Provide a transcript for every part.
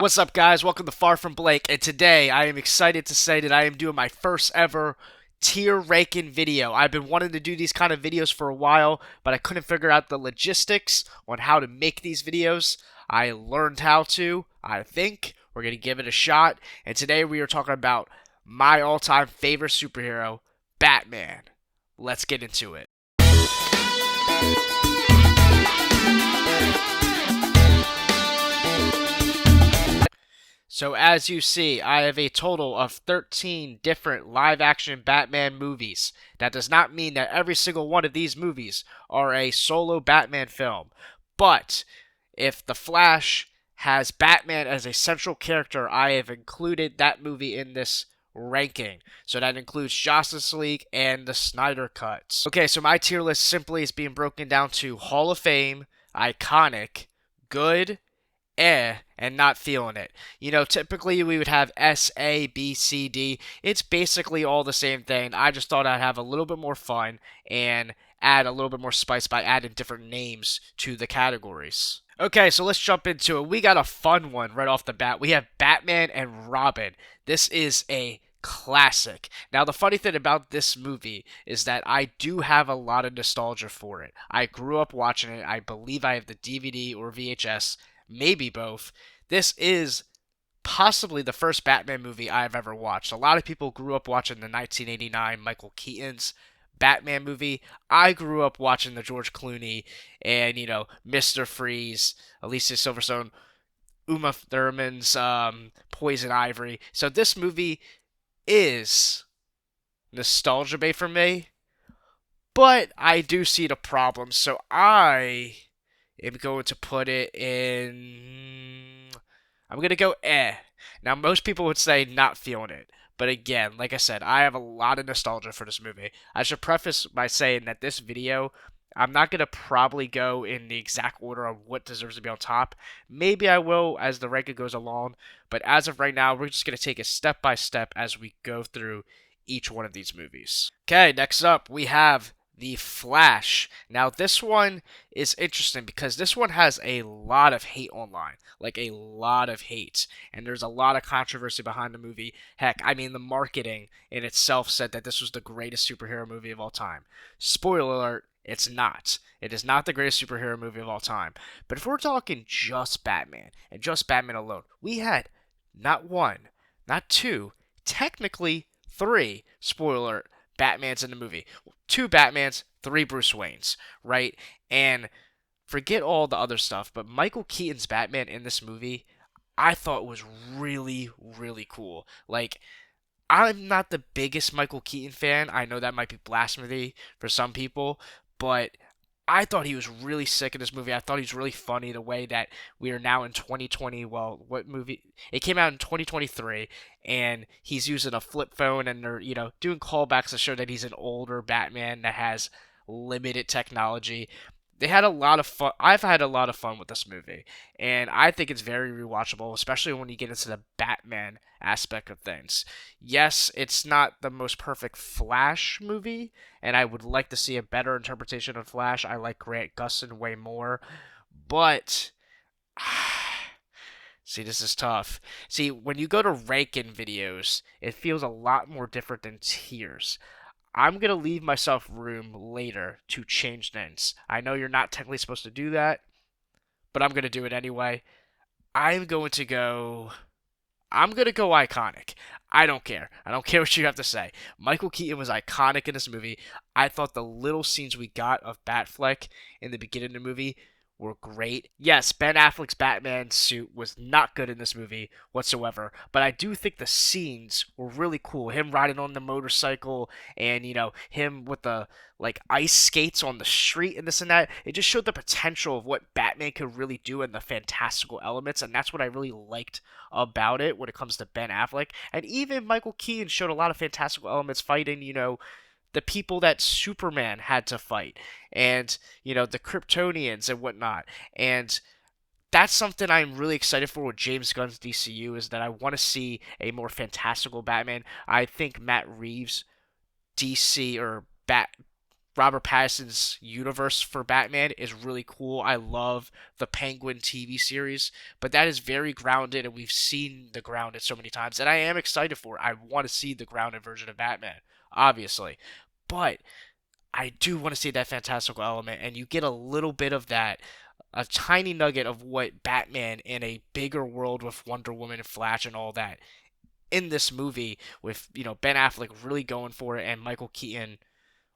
What's up, guys? Welcome to Far From Blake, and today I am excited to say that I am doing my first ever tier ranking video. I've been wanting to do these kind of videos for a while, but I couldn't figure out the logistics on how to make these videos. I learned how to, I think. We're going to give it a shot, and today we are talking about my all-time favorite superhero, Batman. Let's get into it. So as you see, I have a total of 13 different live-action Batman movies. That does not mean that every single one of these movies are a solo Batman film. But if The Flash has Batman as a central character, I have included that movie in this ranking. So that includes Justice League and the Snyder Cuts. Okay, so my tier list simply is being broken down to Hall of Fame, iconic, good, and not feeling it. You know, typically we would have S, A, B, C, D. It's basically all the same thing. I just thought I'd have a little bit more fun and add a little bit more spice by adding different names to the categories. Okay, so let's jump into it. We got a fun one right off the bat. We have Batman and Robin. This is a classic. Now, the funny thing about this movie is that I do have a lot of nostalgia for it. I grew up watching it. I believe I have the DVD or VHS, maybe both. This is possibly the first Batman movie I've ever watched. A lot of people grew up watching the 1989 Michael Keaton's Batman movie. I grew up watching the George Clooney and, Mr. Freeze, Alicia Silverstone, Uma Thurman's Poison Ivory. So this movie is nostalgia bait for me, but I do see the problem. So I am going to put it in. I'm going to go eh. Now, most people would say not feeling it. But again, like I said, I have a lot of nostalgia for this movie. I should preface by saying that this video, I'm not going to probably go in the exact order of what deserves to be on top. Maybe I will as the ranking goes along. But as of right now, we're just going to take it step by step as we go through each one of these movies. Okay, next up, we have The Flash. Now, this one is interesting because this one has a lot of hate online. Like, a lot of hate. And there's a lot of controversy behind the movie. Heck, I mean, the marketing in itself said that this was the greatest superhero movie of all time. Spoiler alert, it's not. It is not the greatest superhero movie of all time. But if we're talking just Batman, and just Batman alone, we had not one, not two, technically three, spoiler alert, Batmans in the movie. Two Batmans, three Bruce Waynes, right? And forget all the other stuff, but Michael Keaton's Batman in this movie, I thought was really, really cool. Like, I'm not the biggest Michael Keaton fan. I know that might be blasphemy for some people, but I thought he was really sick in this movie. I thought he was really funny the way that we are now in 2020. Well, what movie? It came out in 2023, and he's using a flip phone, and they're, doing callbacks to show that he's an older Batman that has limited technology. They had a lot of fun. I've had a lot of fun with this movie, and I think it's very rewatchable, especially when you get into the Batman aspect of things. Yes, it's not the most perfect Flash movie, and I would like to see a better interpretation of Flash. I like Grant Gustin way more, but see, this is tough. See, when you go to ranking videos, it feels a lot more different than tiers. I'm going to leave myself room later to change things. I know you're not technically supposed to do that, but I'm going to do it anyway. I'm going to go. I'm going to go iconic. I don't care. I don't care what you have to say. Michael Keaton was iconic in this movie. I thought the little scenes we got of Batfleck in the beginning of the movie were great. Yes, Ben Affleck's Batman suit was not good in this movie whatsoever, but I do think the scenes were really cool. Him riding on the motorcycle and, him with the ice skates on the street and this and that. It just showed the potential of what Batman could really do and the fantastical elements, and that's what I really liked about it when it comes to Ben Affleck. And even Michael Keaton showed a lot of fantastical elements fighting, the people that Superman had to fight, and the Kryptonians and whatnot. And that's something I'm really excited for with James Gunn's DCU, is that I want to see a more fantastical Batman. I think Matt Reeves DC or Robert Pattinson's universe for Batman is really cool. I love the Penguin TV series, but that is very grounded, and we've seen the grounded so many times, and I am excited for it. I want to see the grounded version of Batman, obviously, but I do want to see that fantastical element, and you get a little bit of that, a tiny nugget of what Batman in a bigger world with Wonder Woman and Flash and all that in this movie with, Ben Affleck really going for it and Michael Keaton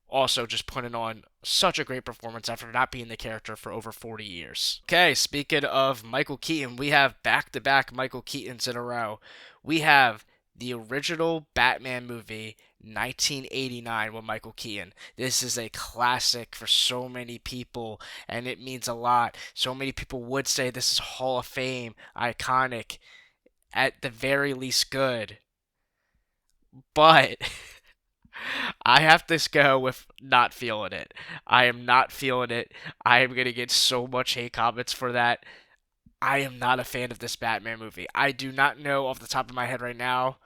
also just putting on such a great performance after not being the character for over 40 years. Okay, speaking of Michael Keaton, we have back-to-back Michael Keatons in a row. We have the original Batman movie, 1989, with Michael Keaton. This is a classic for so many people, and it means a lot. So many people would say this is Hall of Fame, iconic, at the very least good. But I have to go with not feeling it. I am not feeling it. I am going to get so much hate comments for that. I am not a fan of this Batman movie. I do not know off the top of my head right now.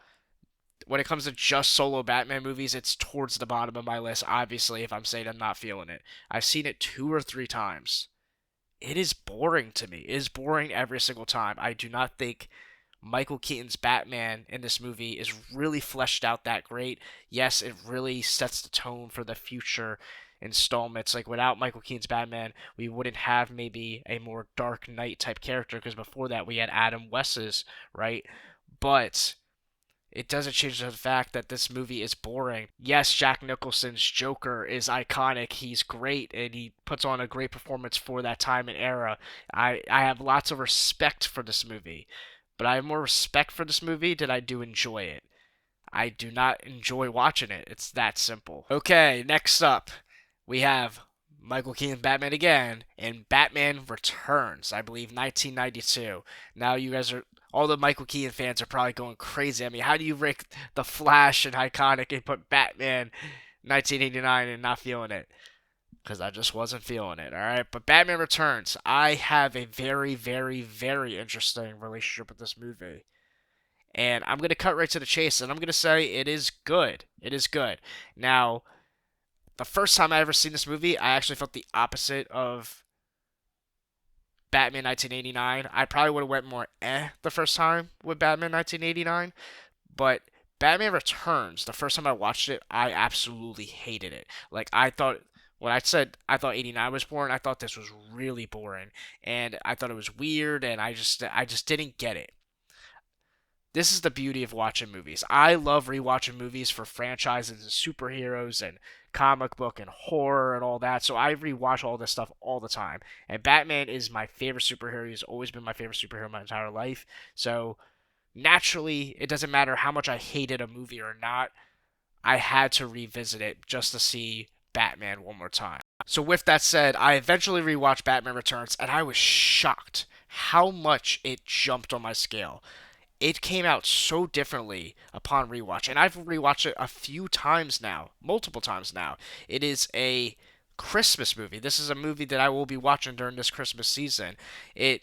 When it comes to just solo Batman movies, it's towards the bottom of my list, obviously, if I'm saying I'm not feeling it. I've seen it 2 or 3 times. It is boring to me. It is boring every single time. I do not think Michael Keaton's Batman in this movie is really fleshed out that great. Yes, it really sets the tone for the future installments. Like, without Michael Keaton's Batman, we wouldn't have maybe a more Dark Knight type character, because before that we had Adam West's, right? But it doesn't change the fact that this movie is boring. Yes, Jack Nicholson's Joker is iconic. He's great, and he puts on a great performance for that time and era. I have lots of respect for this movie, but I have more respect for this movie than I do enjoy it. I do not enjoy watching it. It's that simple. Okay, next up, we have Michael Keaton Batman again in Batman Returns, I believe 1992. Now you guys are, all the Michael Keaton fans are probably going crazy. I mean, how do you rank The Flash and iconic and put Batman 1989 and not feeling it? Because I just wasn't feeling it, alright? But Batman Returns, I have a very, very, very interesting relationship with this movie. And I'm going to cut right to the chase, and I'm going to say it is good. It is good. Now, the first time I ever seen this movie, I actually felt the opposite of Batman 1989. I probably would have went more the first time with Batman 1989, but Batman Returns, the first time I watched it, I absolutely hated it. Like, I thought, when I said I thought 89 was boring, I thought this was really boring, and I thought it was weird, and I just didn't get it. This is the beauty of watching movies. I love rewatching movies for franchises and superheroes and comic book and horror and all that. So I rewatch all this stuff all the time. And Batman is my favorite superhero. He's always been my favorite superhero my entire life. So naturally, it doesn't matter how much I hated a movie or not. I had to revisit it just to see Batman one more time. So with that said, I eventually rewatched Batman Returns, and I was shocked how much it jumped on my scale. It came out so differently upon rewatch, and I've rewatched it a few times now, multiple times now. It is a Christmas movie. This is a movie that I will be watching during this Christmas season. It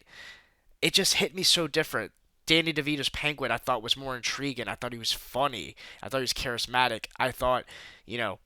it just hit me so different. Danny DeVito's Penguin I thought was more intriguing. I thought he was funny. I thought he was charismatic. I thought, you know,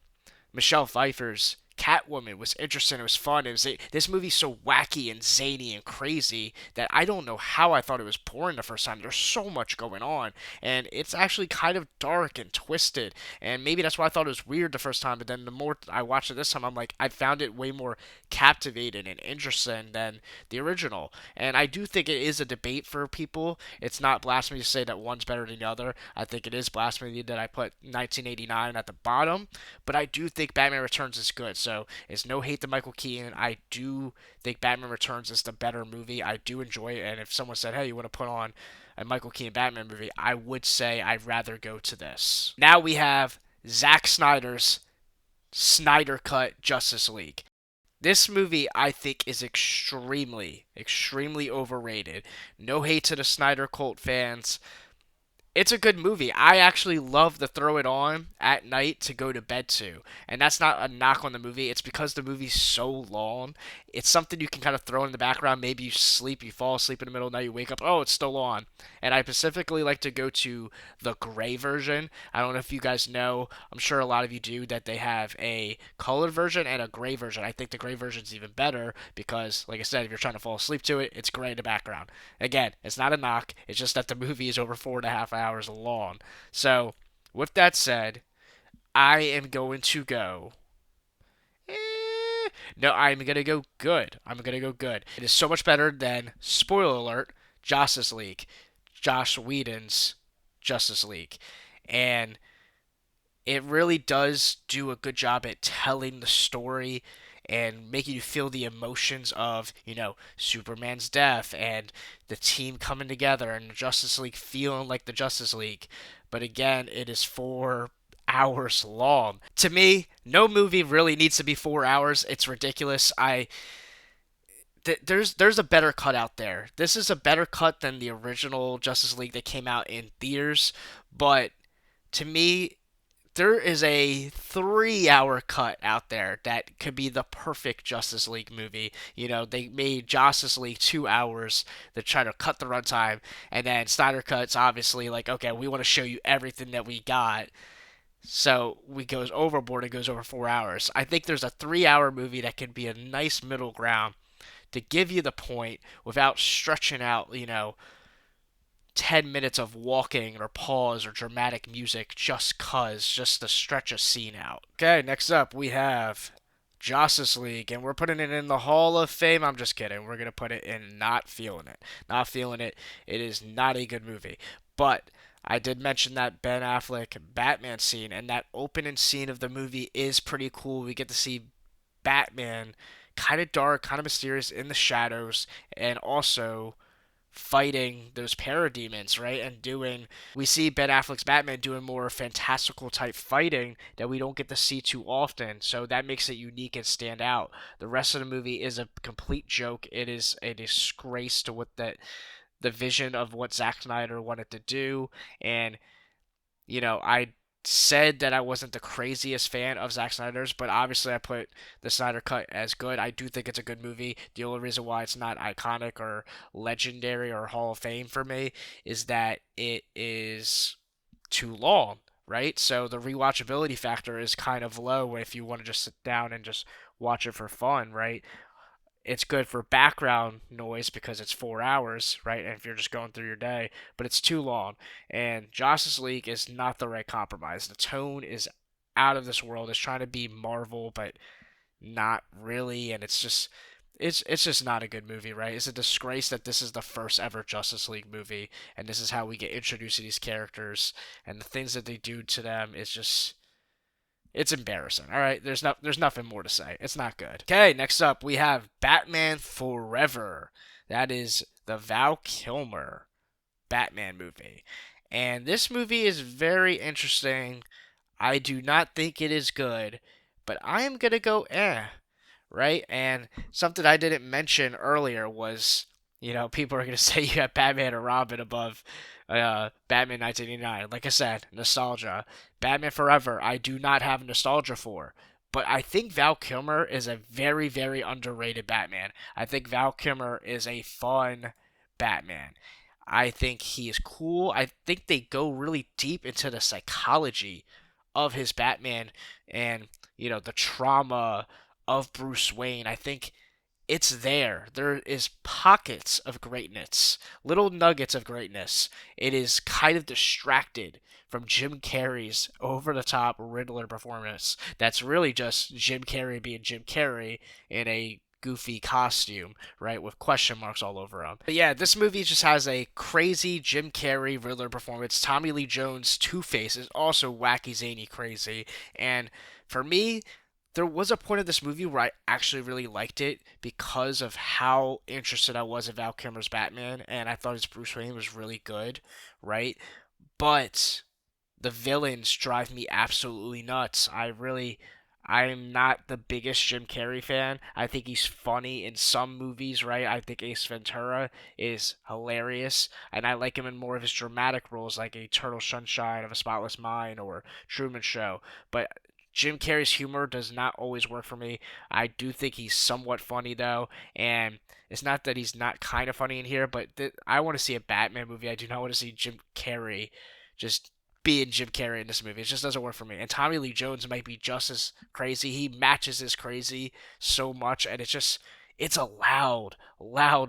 Michelle Pfeiffer's Catwoman was interesting. It was fun. This movie's so wacky and zany and crazy that I don't know how I thought it was boring the first time. There's so much going on, and it's actually kind of dark and twisted. And maybe that's why I thought it was weird the first time. But then the more I watched it this time, I'm like, I found it way more captivating and interesting than the original. And I do think it is a debate for people. It's not blasphemy to say that one's better than the other. I think it is blasphemy that I put 1989 at the bottom, but I do think Batman Returns is good. So it's no hate to Michael Keaton. I do think Batman Returns is the better movie. I do enjoy it. And if someone said, hey, you want to put on a Michael Keaton Batman movie, I would say I'd rather go to this. Now we have Zack Snyder's Snyder Cut Justice League. This movie, I think, is extremely, extremely overrated. No hate to the Snyder cult fans. It's a good movie. I actually love to throw it on at night to go to bed to. And that's not a knock on the movie. It's because the movie's so long. It's something you can kind of throw in the background. Maybe you sleep, you fall asleep in the middle of the night, you wake up, oh, it's still on. And I specifically like to go to the gray version. I don't know if you guys know, I'm sure a lot of you do, that they have a colored version and a gray version. I think the gray version's even better because, like I said, if you're trying to fall asleep to it, it's gray in the background. Again, it's not a knock. It's just that the movie is over 4.5 hours long. So, with that said, I am going to go. No, I'm gonna go good. I'm gonna go good. It is so much better than, spoiler alert, Justice League, Josh Whedon's Justice League, and it really does do a good job at telling the story and making you feel the emotions of, Superman's death and the team coming together and the Justice League feeling like the Justice League. But again, it is 4 hours long. To me, no movie really needs to be 4 hours. It's ridiculous. There's a better cut out there. This is a better cut than the original Justice League that came out in theaters, but to me, there is a 3 hour cut out there that could be the perfect Justice League movie. They made Justice League 2 hours. They're trying to cut the runtime, and then Snyder Cut's obviously like, okay, we want to show you everything that we got. So we goes overboard and goes over 4 hours. I think there's a 3 hour movie that can be a nice middle ground to give you the point without stretching out, 10 minutes of walking or pause or dramatic music just to stretch a scene out. Okay, next up we have Justice League, and we're putting it in the Hall of Fame. I'm just kidding. We're going to put it in Not Feeling It. Not Feeling It. It is not a good movie. But I did mention that Ben Affleck Batman scene, and that opening scene of the movie is pretty cool. We get to see Batman kind of dark, kind of mysterious in the shadows, and also fighting those parademons, right? And we see Ben Affleck's Batman doing more fantastical type fighting that we don't get to see too often. So that makes it unique and stand out. The rest of the movie is a complete joke. It is a disgrace to what the vision of what Zack Snyder wanted to do. And I said that I wasn't the craziest fan of Zack Snyder's, but obviously I put the Snyder Cut as good. I do think it's a good movie. The only reason why it's not iconic or legendary or Hall of Fame for me is that it is too long, right? So the rewatchability factor is kind of low if you want to just sit down and just watch it for fun, right? It's good for background noise because it's 4 hours, right? And if you're just going through your day, but it's too long. And Justice League is not the right compromise. The tone is out of this world. It's trying to be Marvel, but not really. And it's just not a good movie, right? It's a disgrace that this is the first ever Justice League movie, and this is how we get introduced to these characters, and the things that they do to them is just it's embarrassing. All right, there's nothing more to say. It's not good. Okay, next up we have Batman Forever. That is the Val Kilmer Batman movie. And this movie is very interesting. I do not think it is good, but I am going to go right? And something I didn't mention earlier was, people are going to say you have Batman and Robin above Batman 1989. Like I said, nostalgia. Batman Forever, I do not have nostalgia for. But I think Val Kilmer is a very, very underrated Batman. I think Val Kilmer is a fun Batman. I think he is cool. I think they go really deep into the psychology of his Batman and, the trauma of Bruce Wayne. I think it's there. There is pockets of greatness, little nuggets of greatness. It is kind of distracted from Jim Carrey's over the top Riddler performance. That's really just Jim Carrey being Jim Carrey in a goofy costume, right, with question marks all over him. But yeah, this movie just has a crazy Jim Carrey Riddler performance. Tommy Lee Jones' Two-Face is also wacky, zany, crazy. And for me, there was a point of this movie where I actually really liked it because of how interested I was in Val Kilmer's Batman, and I thought his Bruce Wayne was really good, right? But the villains drive me absolutely nuts. I'm not the biggest Jim Carrey fan. I think he's funny in some movies, right? I think Ace Ventura is hilarious, and I like him in more of his dramatic roles, like Eternal Sunshine of a Spotless Mind or Truman Show. But Jim Carrey's humor does not always work for me. I do think he's somewhat funny though, and it's not that he's not kind of funny in here, but I want to see a Batman movie. I do not want to see Jim Carrey just being Jim Carrey in this movie. It just doesn't work for me. And Tommy Lee Jones might be just as crazy. He matches his crazy so much, and it's a loud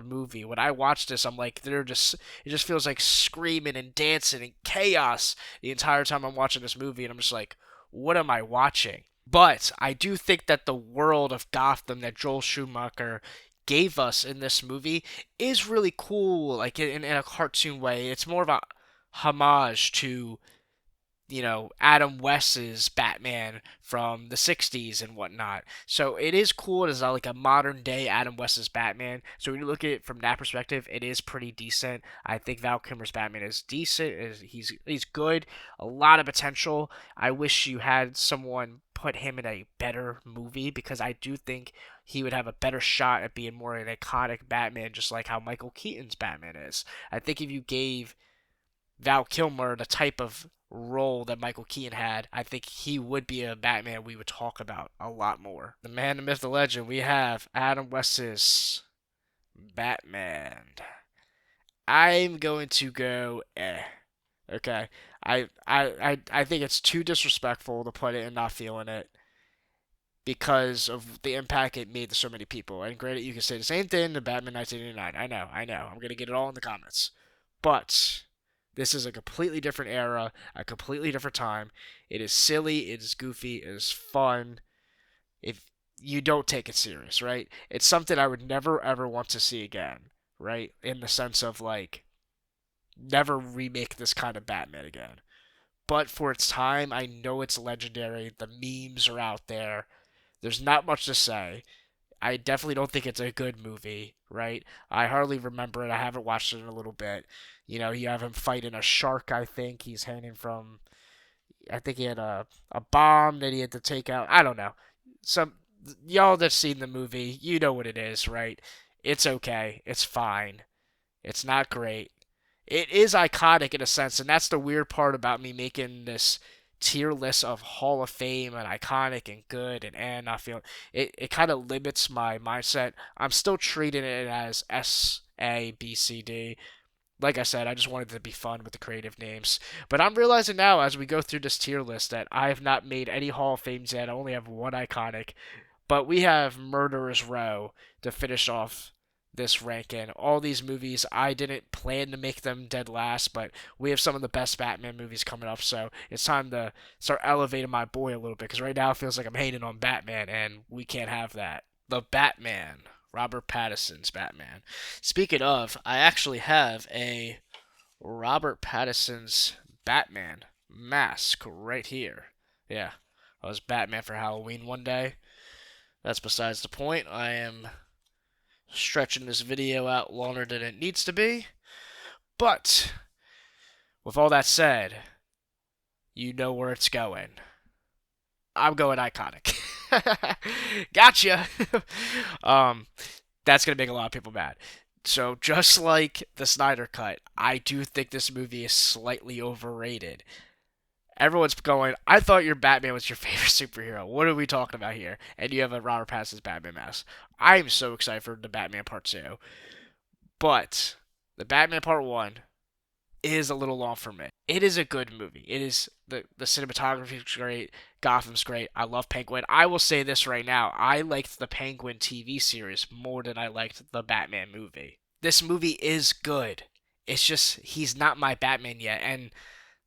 movie. When I watch this, I'm like, it just feels like screaming and dancing and chaos the entire time I'm watching this movie, and I'm just like, what am I watching? But I do think that the world of Gotham that Joel Schumacher gave us in this movie is really cool, like in a cartoon way. It's more of a homage to Adam West's Batman from the 60s and whatnot. So it is cool as like a modern day Adam West's Batman. So when you look at it from that perspective, it is pretty decent. I think Val Kilmer's Batman is decent. He's good. A lot of potential. I wish you had someone put him in a better movie because I do think he would have a better shot at being more an iconic Batman, just like how Michael Keaton's Batman is. I think if you gave Val Kilmer the type of role that Michael Keaton had, I think he would be a Batman we would talk about a lot more. The man, the myth, the legend, we have Adam West's Batman. I'm going to go Okay. I think it's too disrespectful to put it and not feeling it because of the impact it made to so many people. And granted, you can say the same thing to Batman 1989. I know. I'm going to get it all in the comments. But this is a completely different era, a completely different time. It is silly, it is goofy, it is fun. If you don't take it serious, right? It's something I would never ever want to see again, right? In the sense of like never remake this kind of Batman again. But for its time, I know it's legendary. The memes are out there. There's not much to say. I definitely don't think it's a good movie, right? I hardly remember it. I haven't watched it in a little bit. You have him fighting a shark, I think. He's hanging from. I think he had a bomb that he had to take out. I don't know. Some. Y'all that's seen the movie, you know what it is, right? It's okay. It's fine. It's not great. It is iconic in a sense, and that's the weird part about me making this tier list of Hall of Fame and iconic and good and not feeling it. It kind of limits my mindset. I'm still treating it as S A B C D. Like I said, I just wanted to be fun with the creative names. But I'm realizing now as we go through this tier list that I have not made any Hall of Fames yet. I only have one iconic. But we have Murderer's Row to finish off this ranking. All these movies, I didn't plan to make them dead last, but we have some of the best Batman movies coming up, so it's time to start elevating my boy a little bit, because right now it feels like I'm hating on Batman, and we can't have that. The Batman. Robert Pattinson's Batman. Speaking of, I actually have a Robert Pattinson's Batman mask right here. Yeah, I was Batman for Halloween one day. That's besides the point. I am stretching this video out longer than it needs to be. But, with all that said, you know where it's going. I'm going iconic. Gotcha! That's going to make a lot of people mad. So, just like the Snyder Cut, I do think this movie is slightly overrated. Everyone's going, I thought your Batman was your favorite superhero. What are we talking about here? And you have a Robert Pattinson's Batman mask. I'm so excited for the Batman Part 2. But the Batman Part 1 is a little long for me. It is a good movie. It is the cinematography is great. Gotham's great. I love Penguin. I will say this right now. I liked the Penguin TV series more than I liked the Batman movie. This movie is good. It's just he's not my Batman yet. And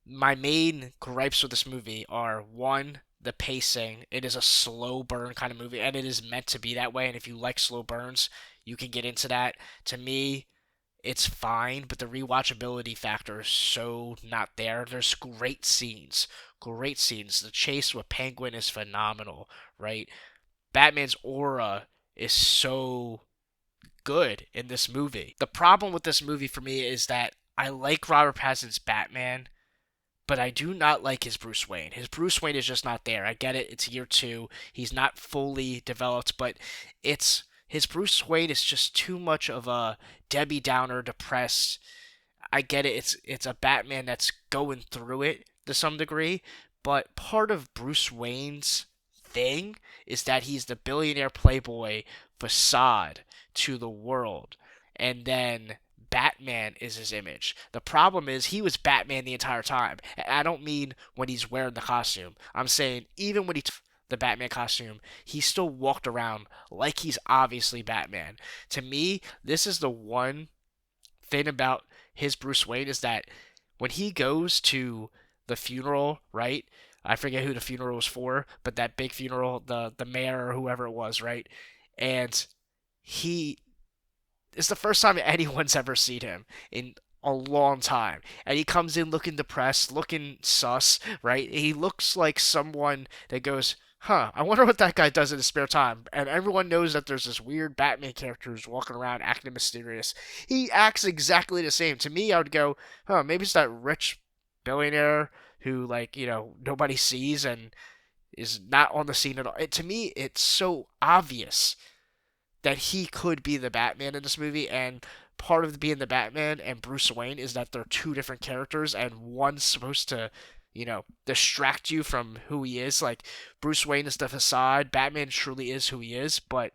my main gripes with this movie are, one, the pacing. It is a slow burn kind of movie, and it is meant to be that way. And if you like slow burns, you can get into that. To me, it's fine, but the rewatchability factor is so not there. There's great scenes. Great scenes. The chase with Penguin is phenomenal, right? Batman's aura is so good in this movie. The problem with this movie for me is that I like Robert Pattinson's Batman, but I do not like his Bruce Wayne. His Bruce Wayne is just not there. I get it. It's year two. He's not fully developed, but it's his Bruce Wayne is just too much of a Debbie Downer, depressed. I get it. It's a Batman that's going through it to some degree, but part of Bruce Wayne's thing is that he's the billionaire playboy facade to the world, and then Batman is his image. The problem is he was Batman the entire time. I don't mean when he's wearing the costume. I'm saying even when he took the Batman costume, he still walked around like he's obviously Batman. To me, this is the one thing about his Bruce Wayne is that when he goes to the funeral, right? I forget who the funeral was for, but that big funeral, the mayor or whoever it was, right? And he it's the first time anyone's ever seen him in a long time. And he comes in looking depressed, looking sus, right? He looks like someone that goes, huh, I wonder what that guy does in his spare time. And everyone knows that there's this weird Batman character who's walking around acting mysterious. He acts exactly the same. To me, I would go, huh, maybe it's that rich billionaire who, like, nobody sees and is not on the scene at all. To me, it's so obvious that he could be the Batman in this movie, and part of being the Batman and Bruce Wayne is that they're two different characters, and one's supposed to, distract you from who he is. Like, Bruce Wayne is the facade, Batman truly is who he is, but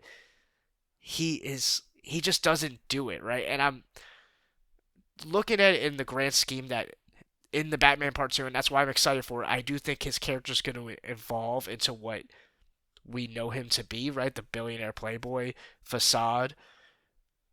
he just doesn't do it, right? And I'm looking at it in the grand scheme that in the Batman Part 2, and that's why I'm excited for it, I do think his character's going to evolve into what we know him to be, right? The billionaire playboy facade.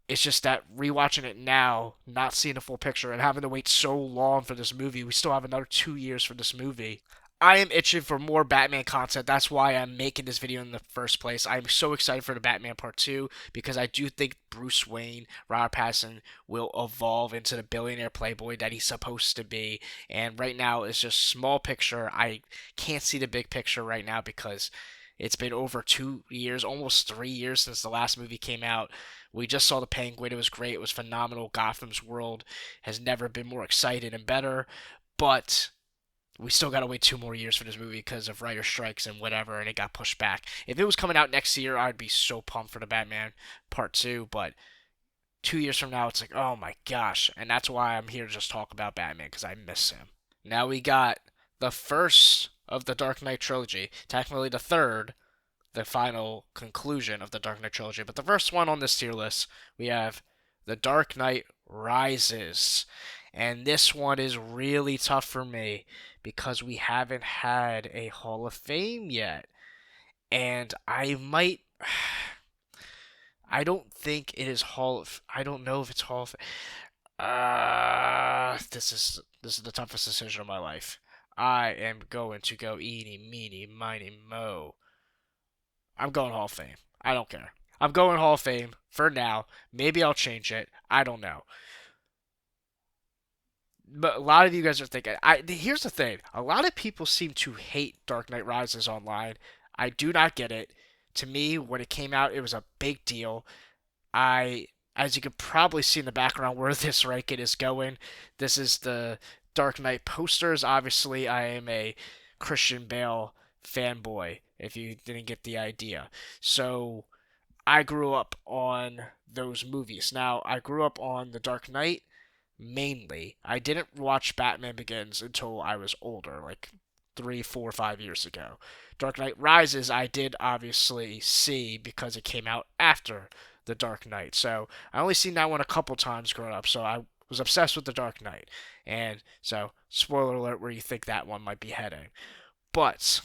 It's just that rewatching it now, not seeing the full picture, and having to wait so long for this movie, we still have another 2 years for this movie. I am itching for more Batman content. That's why I'm making this video in the first place. I'm so excited for the Batman Part 2 because I do think Bruce Wayne, Robert Pattinson, will evolve into the billionaire playboy that he's supposed to be. And right now, it's just small picture. I can't see the big picture right now because it's been over 2 years, almost 3 years since the last movie came out. We just saw The Penguin. It was great. It was phenomenal. Gotham's world has never been more excited and better. But we still got to wait 2 more years for this movie because of writer strikes and whatever, and it got pushed back. If it was coming out next year, I'd be so pumped for the Batman Part 2. But 2 years from now, it's like, oh my gosh. And that's why I'm here to just talk about Batman because I miss him. Now we got the first of the Dark Knight trilogy, technically the third, the final conclusion of the Dark Knight trilogy. But the first one on this tier list, we have The Dark Knight Rises. And this one is really tough for me because we haven't had a Hall of Fame yet. And I might. I don't think it is Hall of. I don't know if it's Hall of. This is the toughest decision of my life. I am going to go eeny, meeny, miny, mo. I'm going Hall of Fame. I don't care. I'm going Hall of Fame for now. Maybe I'll change it. I don't know. But a lot of you guys are thinking. Here's the thing. A lot of people seem to hate Dark Knight Rises online. I do not get it. To me, when it came out, it was a big deal. As you can probably see in the background where this ranking is going, this is the Dark Knight posters. Obviously, I am a Christian Bale fanboy, if you didn't get the idea. So, I grew up on those movies. Now, I grew up on The Dark Knight mainly. I didn't watch Batman Begins until I was older, like 3, 4, 5 years ago. Dark Knight Rises, I did obviously see because it came out after The Dark Knight. So I only seen that one a couple times growing up. So I was obsessed with The Dark Knight. And so, spoiler alert, where you think that one might be heading. But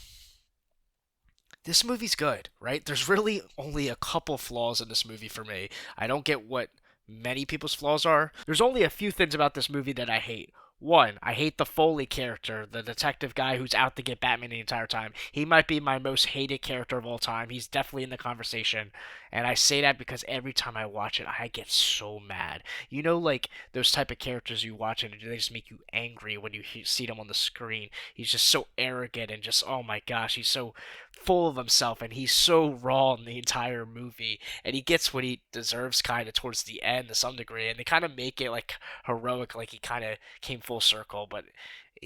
this movie's good, right? There's really only a couple flaws in this movie for me. I don't get what many people's flaws are. There's only a few things about this movie that I hate. One, I hate the Foley character, the detective guy who's out to get Batman the entire time. He might be my most hated character of all time. He's definitely in the conversation. And I say that because every time I watch it, I get so mad. You know, like those type of characters you watch and they just make you angry when you see them on the screen. He's just so arrogant and just, oh my gosh, he's so full of himself and he's so raw in the entire movie. And he gets what he deserves kind of towards the end to some degree. And they kind of make it like heroic, like he kind of came full circle. But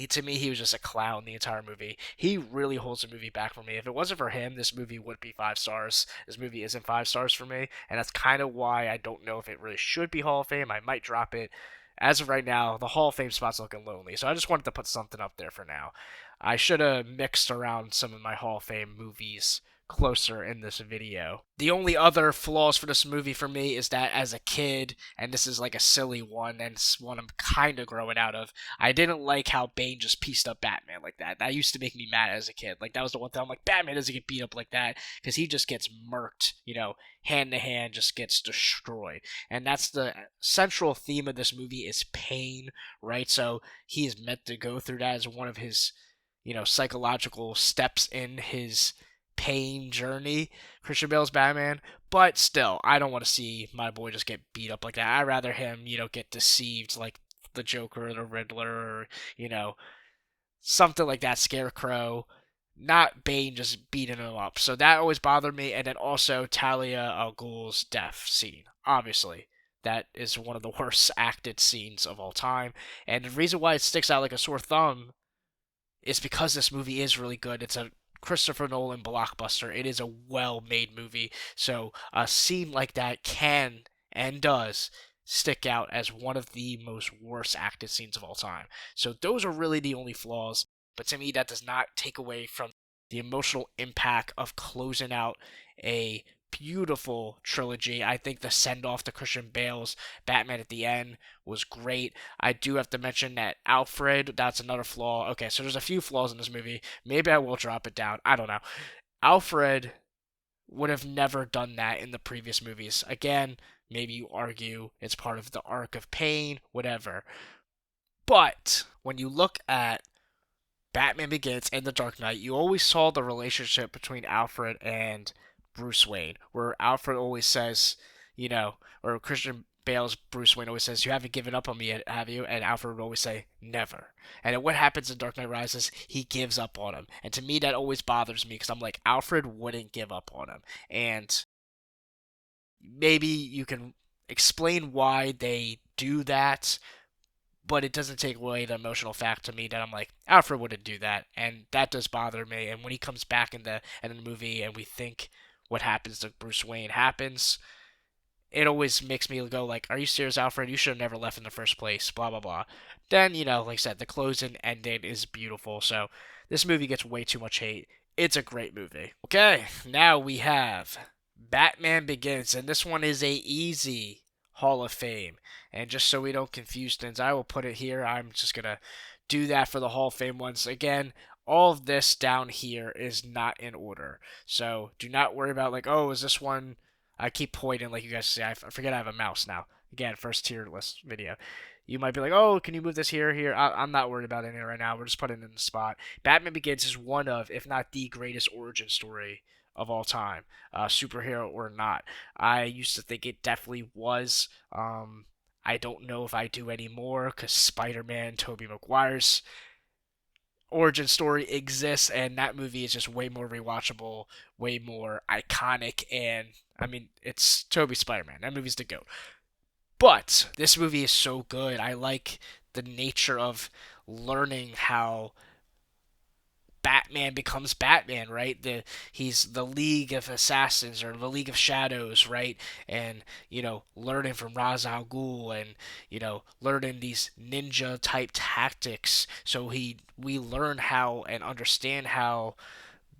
to me, he was just a clown the entire movie. He really holds the movie back for me. If it wasn't for him, this movie would be 5 stars. This movie isn't 5 stars for me, and that's kind of why I don't know if it really should be Hall of Fame. I might drop it. As of right now, the Hall of Fame spot's looking lonely, so I just wanted to put something up there for now. I should have mixed around some of my Hall of Fame movies closer in this video. The only other flaws for this movie for me is that as a kid, and this is like a silly one, and it's one I'm kind of growing out of, I didn't like how Bane just pieced up Batman like that. That used to make me mad as a kid. Like, that was the one thing I'm like, Batman doesn't get beat up like that, because he just gets murked, hand to hand, just gets destroyed. And that's the central theme of this movie is pain, right? So he is meant to go through that as one of his, psychological steps in his pain journey, Christian Bale's Batman. But still, I don't want to see my boy just get beat up like that. I'd rather him, get deceived like the Joker or the Riddler or, something like that, Scarecrow. Not Bane just beating him up. So that always bothered me. And then also Talia al Ghul's death scene. Obviously, that is one of the worst acted scenes of all time. And the reason why it sticks out like a sore thumb is because this movie is really good. It's a Christopher Nolan blockbuster. It is a well-made movie. So a scene like that can and does stick out as one of the most worst acted scenes of all time. So those are really the only flaws. But to me, that does not take away from the emotional impact of closing out a beautiful trilogy. I think the send off to Christian Bale's Batman at the end was great. I do have to mention that Alfred, that's another flaw. Okay, so there's a few flaws in this movie. Maybe I will drop it down. I don't know. Alfred would have never done that in the previous movies. Again, maybe you argue it's part of the arc of pain, whatever. But when you look at Batman Begins and The Dark Knight, you always saw the relationship between Alfred and Bruce Wayne, where Alfred always says, or Christian Bale's Bruce Wayne always says, "You haven't given up on me yet, have you?" And Alfred would always say, "Never." And then what happens in Dark Knight Rises? He gives up on him. And to me, that always bothers me because I'm like, Alfred wouldn't give up on him. And maybe you can explain why they do that, but it doesn't take away the emotional fact to me that I'm like, Alfred wouldn't do that, and that does bother me. And when he comes back in the movie, and we think what happens to Bruce Wayne happens, it always makes me go like, "Are you serious, Alfred? You should have never left in the first place." Blah blah blah. Then like I said, the closing ending is beautiful. So this movie gets way too much hate. It's a great movie. Okay, now we have Batman Begins, and this one is a easy Hall of Fame. And just so we don't confuse things, I will put it here. I'm just going to do that for the Hall of Fame ones. Again, all of this down here is not in order. So do not worry about like, oh, is this one... I keep pointing like you guys say. I forget I have a mouse now. Again, first tier list video. You might be like, oh, can you move this here? I'm not worried about it right now. We're just putting it in the spot. Batman Begins is one of, if not the greatest origin story of all time, superhero or not. I used to think it definitely was. I don't know if I do anymore because Spider-Man, Tobey Maguire's origin story exists, and that movie is just way more rewatchable, way more iconic, and I mean, it's Tobey Spider-Man. That movie's the GOAT. But this movie is so good. I like the nature of learning how Batman becomes Batman, right? He's the League of Assassins or the League of Shadows, right? And learning from Ra's al Ghul and learning these ninja type tactics. So we learn how and understand how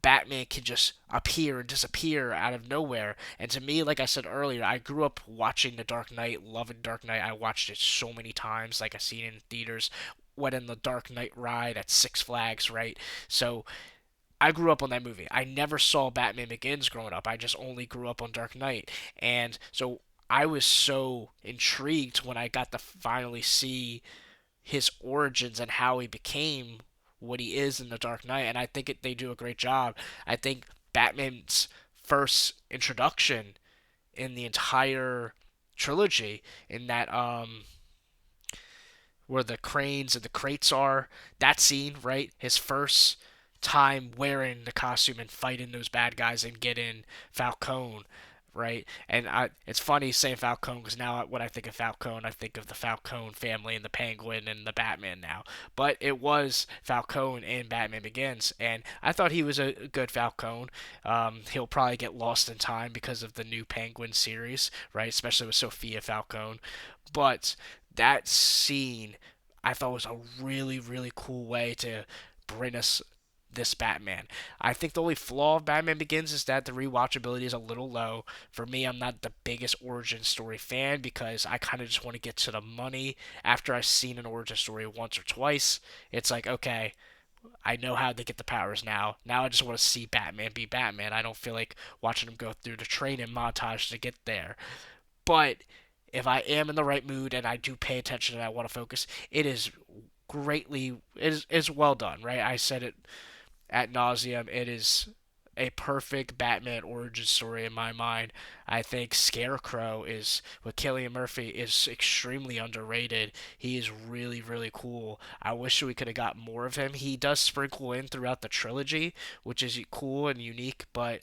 Batman can just appear and disappear out of nowhere. And to me, like I said earlier, I grew up watching The Dark Knight, loving Dark Knight. I watched it so many times, like I seen it in theaters. Went in the Dark Knight ride at Six Flags, right? So I grew up on that movie. I never saw Batman Begins growing up. I just only grew up on Dark Knight. And so I was so intrigued when I got to finally see his origins and how he became what he is in The Dark Knight. And I think they do a great job. I think Batman's first introduction in the entire trilogy, in that where the cranes and the crates are. That scene, right? His first time wearing the costume and fighting those bad guys and getting Falcone, right? And it's funny saying Falcone because now when I think of Falcone, I think of the Falcone family and the Penguin and the Batman now. But it was Falcone in Batman Begins, and I thought he was a good Falcone. He'll probably get lost in time because of the new Penguin series, right? Especially with Sophia Falcone. But that scene I thought was a really, really cool way to bring us this Batman. I think the only flaw of Batman Begins is that the rewatchability is a little low. For me, I'm not the biggest origin story fan because I kind of just want to get to the money after I've seen an origin story once or twice. It's like, okay, I know how they get the powers now. Now I just want to see Batman be Batman. I don't feel like watching him go through the training montage to get there. But if I am in the right mood and I do pay attention and I want to focus, it is is well done, right? I said it at nauseum. It is a perfect Batman origin story in my mind. I think Scarecrow is with Cillian Murphy is extremely underrated. He is really, really cool. I wish we could have got more of him. He does sprinkle in throughout the trilogy, which is cool and unique, but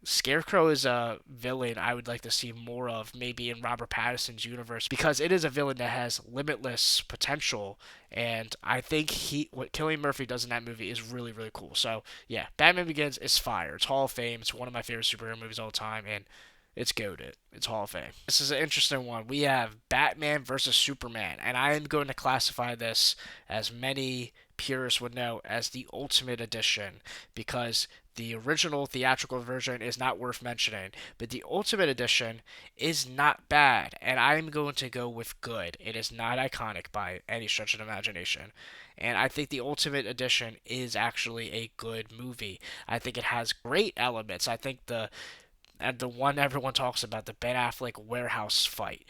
Scarecrow is a villain I would like to see more of, maybe in Robert Pattinson's universe, because it is a villain that has limitless potential, and I think what Cillian Murphy does in that movie is really, really cool. So yeah, Batman Begins is fire. It's Hall of Fame. It's one of my favorite superhero movies of all time, and it's goated. It's Hall of Fame. This is an interesting one. We have Batman versus Superman, and I am going to classify this, as many purists would know, as the Ultimate Edition, because the original theatrical version is not worth mentioning, but the Ultimate Edition is not bad, and I'm going to go with good. It is not iconic by any stretch of imagination. And I think the Ultimate Edition is actually a good movie. I think it has great elements. I think the one everyone talks about, the Ben Affleck warehouse fight,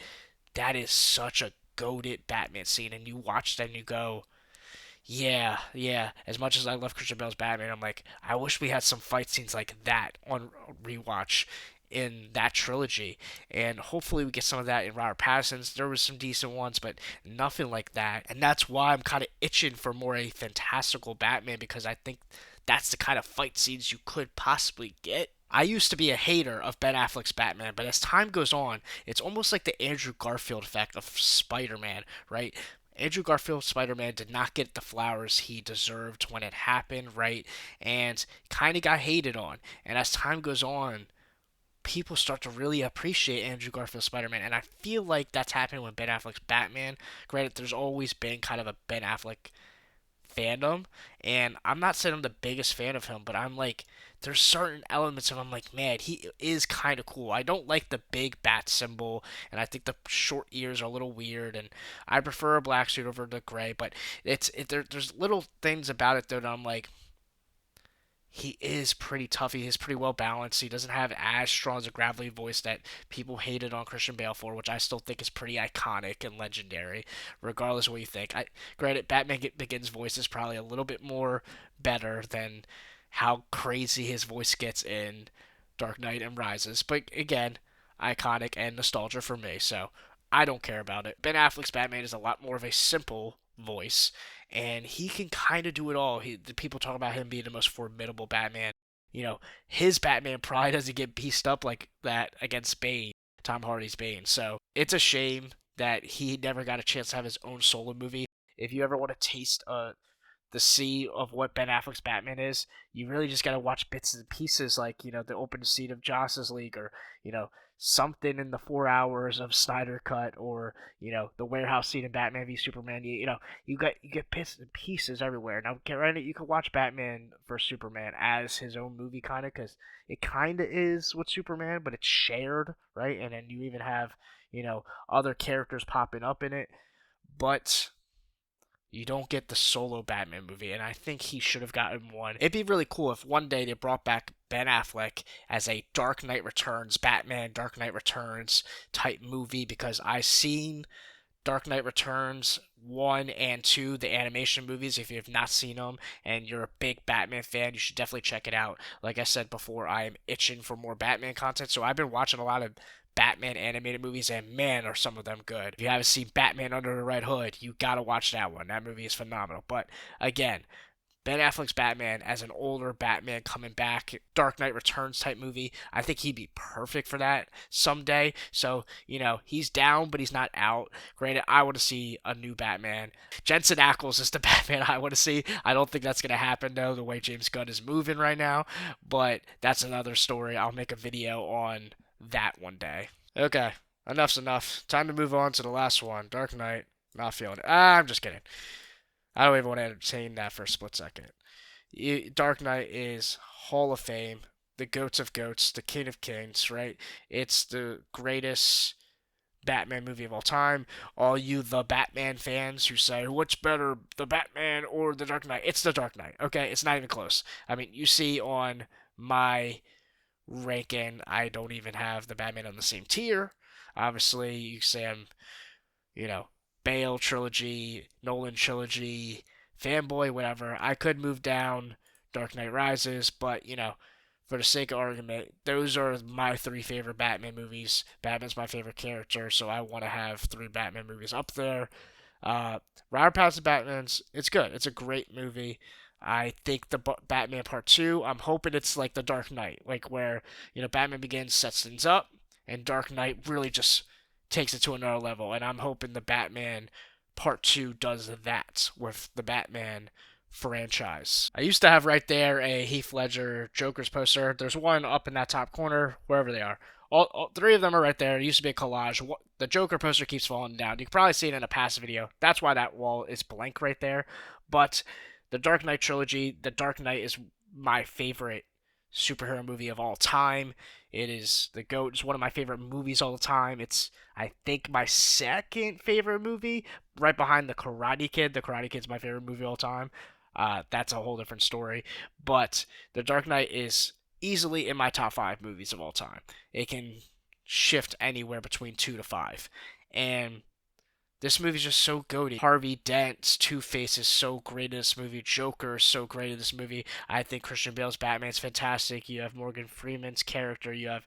that is such a goated Batman scene, and you watch that and you go, yeah, yeah. As much as I love Christian Bale's Batman, I'm like, I wish we had some fight scenes like that on rewatch in that trilogy, and hopefully we get some of that in Robert Pattinson's. There was some decent ones, but nothing like that, and that's why I'm kind of itching for more a fantastical Batman, because I think that's the kind of fight scenes you could possibly get. I used to be a hater of Ben Affleck's Batman, but as time goes on, it's almost like the Andrew Garfield effect of Spider-Man, right? Andrew Garfield's Spider-Man did not get the flowers he deserved when it happened, right? And kind of got hated on. And as time goes on, people start to really appreciate Andrew Garfield's Spider-Man, and I feel like that's happening with Ben Affleck's Batman. Granted, there's always been kind of a Ben Affleck fandom, and I'm not saying I'm the biggest fan of him, but I'm like, there's certain elements of him, like, man, he is kind of cool. I don't like the big bat symbol, and I think the short ears are a little weird, and I prefer a black suit over the gray, but there's little things about it though that I'm like, he is pretty tough. He is pretty well balanced. He doesn't have as strong as a gravelly voice that people hated on Christian Bale for, which I still think is pretty iconic and legendary, regardless of what you think. Granted, Batman Begins' voice is probably a little bit more better than how crazy his voice gets in Dark Knight and Rises, but again, iconic and nostalgia for me, so I don't care about it. Ben Affleck's Batman is a lot more of a simple voice, and he can kind of do it all. The people talk about him being the most formidable Batman. His Batman probably doesn't get pieced up like that against Bane, Tom Hardy's Bane. So it's a shame that he never got a chance to have his own solo movie. If you ever want to taste the sea of what Ben Affleck's Batman is, you really just gotta watch bits and pieces, like the open scene of Justice League, or something in the 4 hours of Snyder Cut, or the warehouse scene in Batman v Superman. You get bits and pieces everywhere. Now, granted, you can watch Batman vs Superman as his own movie, kind of, because it kind of is with Superman, but it's shared, right? And then you even have other characters popping up in it, but you don't get the solo Batman movie, and I think he should have gotten one. It'd be really cool if one day they brought back Ben Affleck as a Dark Knight Returns, Batman Dark Knight Returns type movie, because I've seen Dark Knight Returns 1 and 2, the animation movies. If you have not seen them and you're a big Batman fan, you should definitely check it out. Like I said before, I am itching for more Batman content, so I've been watching a lot of Batman animated movies, and man, are some of them good. If you haven't seen Batman Under the Red Hood, you gotta watch that one. That movie is phenomenal. But again, Ben Affleck's Batman as an older Batman coming back, Dark Knight Returns type movie. I think he'd be perfect for that someday. So, he's down, but he's not out. Granted, I want to see a new Batman. Jensen Ackles is the Batman I want to see. I don't think that's going to happen, though, the way James Gunn is moving right now. But that's another story. I'll make a video on that one day. Okay, enough's enough. Time to move on to the last one. Dark Knight. Not feeling it. I'm just kidding. I don't even want to entertain that for a split second. Dark Knight is Hall of Fame, the goats of goats, the king of kings, right? It's the greatest Batman movie of all time. All you the Batman fans who say, what's better, the Batman or the Dark Knight? It's the Dark Knight, okay? It's not even close. I mean, you see on my ranking, I don't even have the Batman on the same tier. Obviously, you say I'm, Bale trilogy, Nolan trilogy, fanboy, whatever. I could move down Dark Knight Rises, but, for the sake of argument, those are my 3 favorite Batman movies. Batman's my favorite character, so I want to have 3 Batman movies up there. Robert Pattinson Batman's, it's good. It's a great movie. I think the Batman Part 2, I'm hoping it's like the Dark Knight, like where, Batman Begins sets things up, and Dark Knight really just takes it to another level, and I'm hoping the Batman Part 2 does that with the Batman franchise. I used to have right there a Heath Ledger Joker's poster. There's one up in that top corner, wherever they are. All 3 of them are right there. It used to be a collage. The Joker poster keeps falling down. You can probably see it in a past video. That's why that wall is blank right there. But the Dark Knight trilogy, The Dark Knight is my favorite superhero movie of all time. It is the GOAT. It's one of my favorite movies all the time. It's, I think, my second favorite movie, right behind The Karate Kid. The Karate Kid's my favorite movie of all time. That's a whole different story. But The Dark Knight is easily in my top 5 movies of all time. It can shift anywhere between 2 to 5. And this movie's just so goaty. Harvey Dent's Two-Face is so great in this movie. Joker is so great in this movie. I think Christian Bale's Batman's fantastic. You have Morgan Freeman's character. You have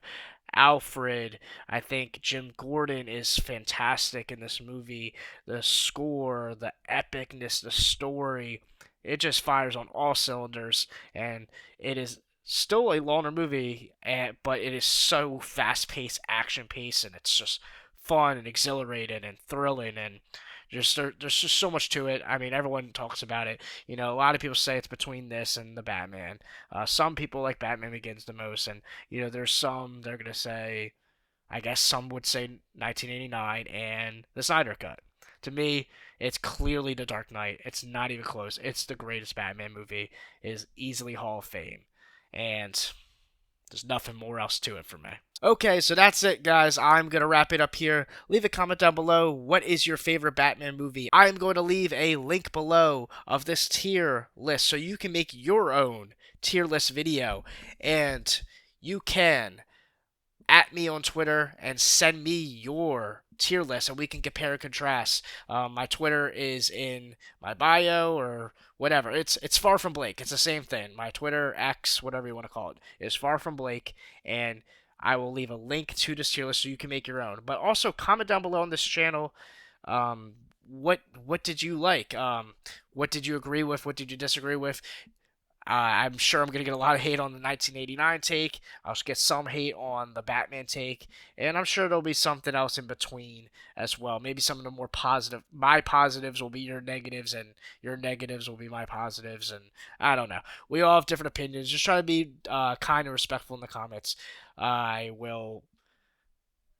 Alfred. I think Jim Gordon is fantastic in this movie. The score, the epicness, the story, it just fires on all cylinders. And it is still a longer movie, but it is so fast-paced, action-paced, and it's just fun and exhilarating and thrilling, and there's just so much to it. I mean, everyone talks about it. A lot of people say it's between this and the Batman. Some people like Batman Begins the most, and there's some they're gonna say, I guess some would say 1989 and the Snyder Cut. To me, it's clearly The Dark Knight. It's not even close. It's the greatest Batman movie. It is easily Hall of Fame, and there's nothing more else to it for me. Okay, so that's it, guys. I'm going to wrap it up here. Leave a comment down below. What is your favorite Batman movie? I'm going to leave a link below of this tier list so you can make your own tier list video. And you can at me on Twitter and send me your tier list, and we can compare and contrast. My Twitter is in my bio or whatever. It's Far From Blake. It's the same thing. My Twitter, X, whatever you want to call it, is Far From Blake, and I will leave a link to this tier list so you can make your own. But also comment down below on this channel. What did you like? What did you agree with? What did you disagree with? I'm sure I'm going to get a lot of hate on the 1989 take. I'll get some hate on the Batman take. And I'm sure there'll be something else in between as well. Maybe some of the more positive. My positives will be your negatives, and your negatives will be my positives. And I don't know. We all have different opinions. Just try to be kind and respectful in the comments. I will...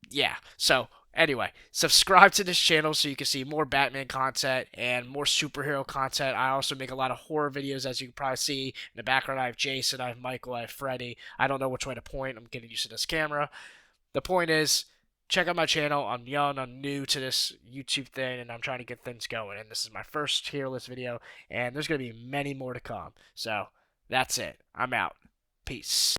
Yeah. So... Anyway, subscribe to this channel so you can see more Batman content and more superhero content. I also make a lot of horror videos, as you can probably see. In the background, I have Jason, I have Michael, I have Freddy. I don't know which way to point. I'm getting used to this camera. The point is, check out my channel. I'm young, I'm new to this YouTube thing, and I'm trying to get things going. And this is my first tier list video, and there's going to be many more to come. So, that's it. I'm out. Peace.